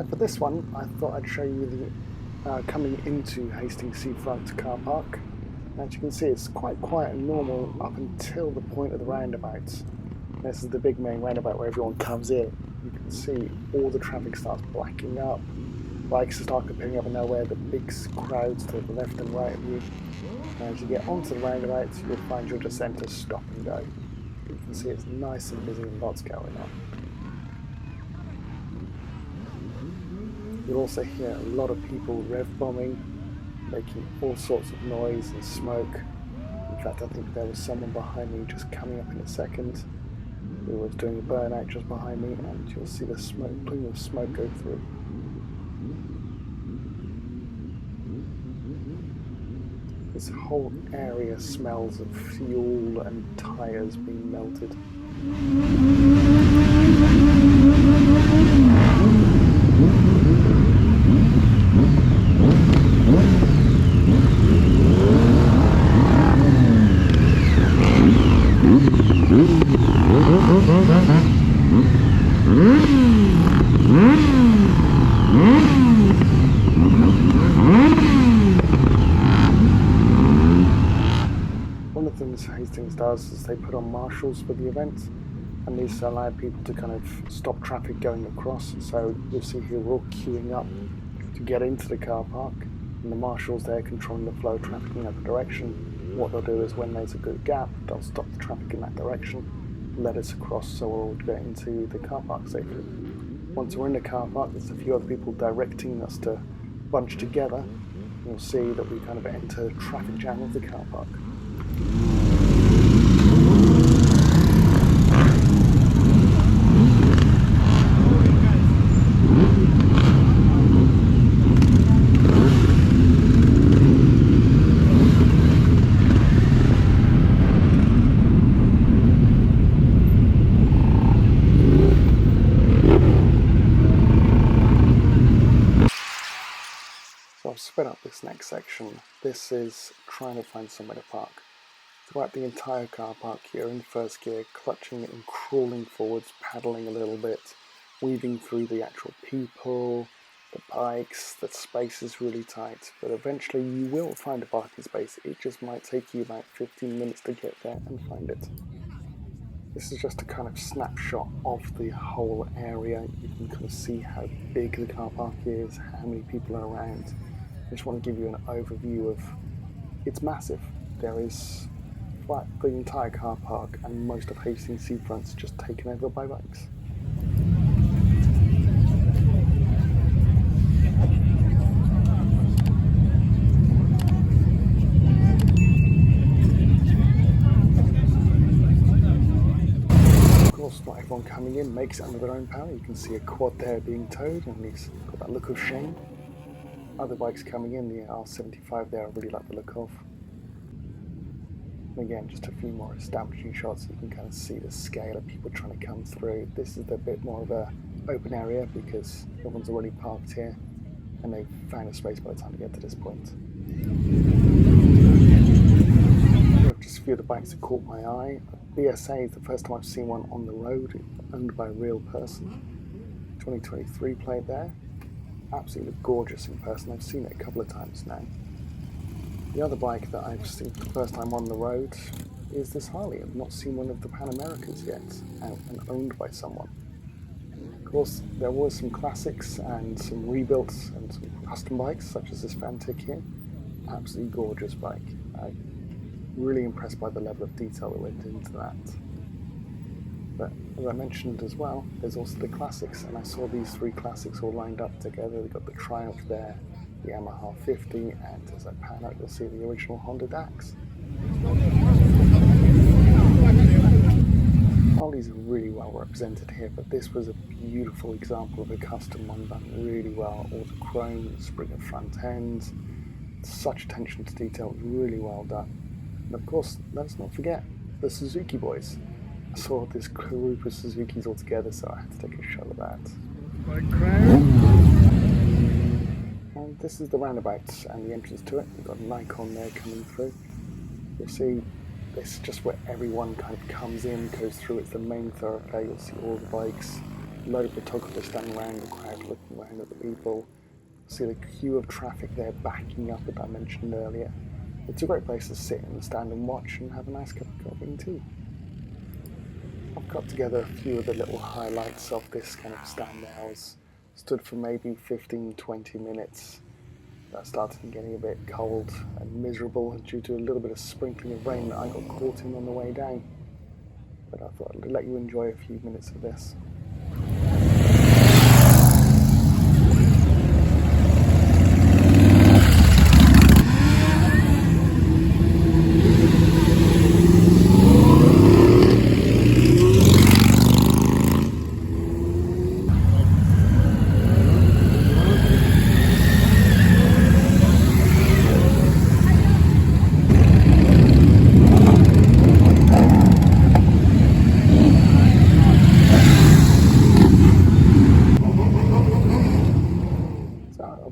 For this one, I thought I'd show you the coming into Hastings Seafront car park. As you can see, it's quite quiet and normal up until the point of the roundabouts. This is the big main roundabout where everyone comes in. You can see all the traffic starts blacking up. Bikes start appearing up and nowhere, the big crowds to the left and right of you. And as you get onto the roundabouts, you'll find your descent is stop and go. You can see it's nice and busy and lots going on. You'll also hear a lot of people rev bombing, making all sorts of noise and smoke. In fact, I think there was someone behind me just coming up in a second who was doing a burnout just behind me, and you'll see the smoke, plume of smoke go through. This whole area smells of fuel and tyres being melted. One of the things Hastings does is they put on marshals for the event, and these allow people to kind of stop traffic going across. So you'll see here we're all queuing up to get into the car park, and the marshals there controlling the flow of traffic in that direction. What they'll do is when there's a good gap, they'll stop the traffic in that direction, let us across so we'll all get into the car park safely. Once we're in the car park, there's a few other people directing us to bunch together. You'll see that we kind of enter the traffic jam of the car park. So I've sped up this next section. This is trying to find somewhere to park. Throughout the entire car park, you're in first gear, clutching and crawling forwards, paddling a little bit, weaving through the actual people, the bikes. The space is really tight, but eventually you will find a parking space. It just might take you about 15 minutes to get there and find it. This is just a kind of snapshot of the whole area. You can kind of see how big the car park is, how many people are around. I just want to give you an overview of, it's massive. There is the entire car park and most of Hastings Seafront's just taken over by bikes. Of course, not everyone coming in makes it under their own power. You can see a quad there being towed and he's got that look of shame. Other bikes coming in, the R75 there I really like the look of. And again, just a few more establishing shots, you can kind of see the scale of people trying to come through. This is a bit more of a open area because everyone's already parked here and they've found a space by the time they get to this point. Just a few of the bikes that caught my eye. BSA is the first time I've seen one on the road, owned by a real person. 2023 plate there. Absolutely gorgeous in person. I've seen it a couple of times now. The other bike that I've seen for the first time on the road is this Harley. I've not seen one of the Pan Americas yet, and owned by someone. Of course, there was some classics and some rebuilds and some custom bikes, such as this Fantic here. Absolutely gorgeous bike. I'm really impressed by the level of detail that went into that. But as I mentioned as well, there's also the classics, and I saw these three classics all lined up together. We've got the Triumph there, the Yamaha 50, and as I pan out, you'll see the original Honda Dax. Harleys are really well represented here, but this was a beautiful example of a custom one done really well. All the chrome, the spring of front ends, such attention to detail, really well done. And of course, let's not forget the Suzuki boys. I saw this group of Suzukis all together, so I had to take a shot of that. And this is the roundabout and the entrance to it. We've got Nikon there coming through. You'll see this is just where everyone kind of comes in, goes through. It's the main thoroughfare. You'll see all the bikes, a load of photographers standing around, the crowd looking around at the people. See the queue of traffic there backing up that I mentioned earlier. It's a great place to sit and stand and watch and have a nice cup of coffee and tea. I've got together a few of the little highlights of this kind of stand there. I was stood for maybe 15-20 minutes. That started getting a bit cold and miserable due to a little bit of sprinkling of rain that I got caught in on the way down. But I thought I'd let you enjoy a few minutes of this.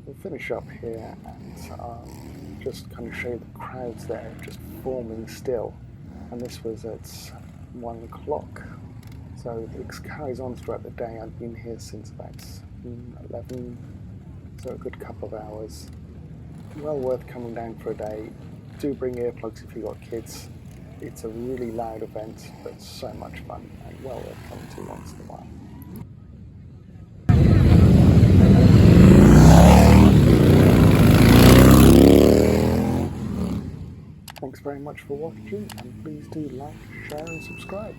We'll finish up here and just kind of show you the crowds there just forming still, and this was at 1 o'clock, so it carries on throughout the day. I've been here since about 11, so a good couple of hours. Well worth coming down for a day. Do bring earplugs if you've got kids. It's a really loud event, but so much fun and well worth coming to once in a while. Thanks very much for watching, and please do like, share and subscribe.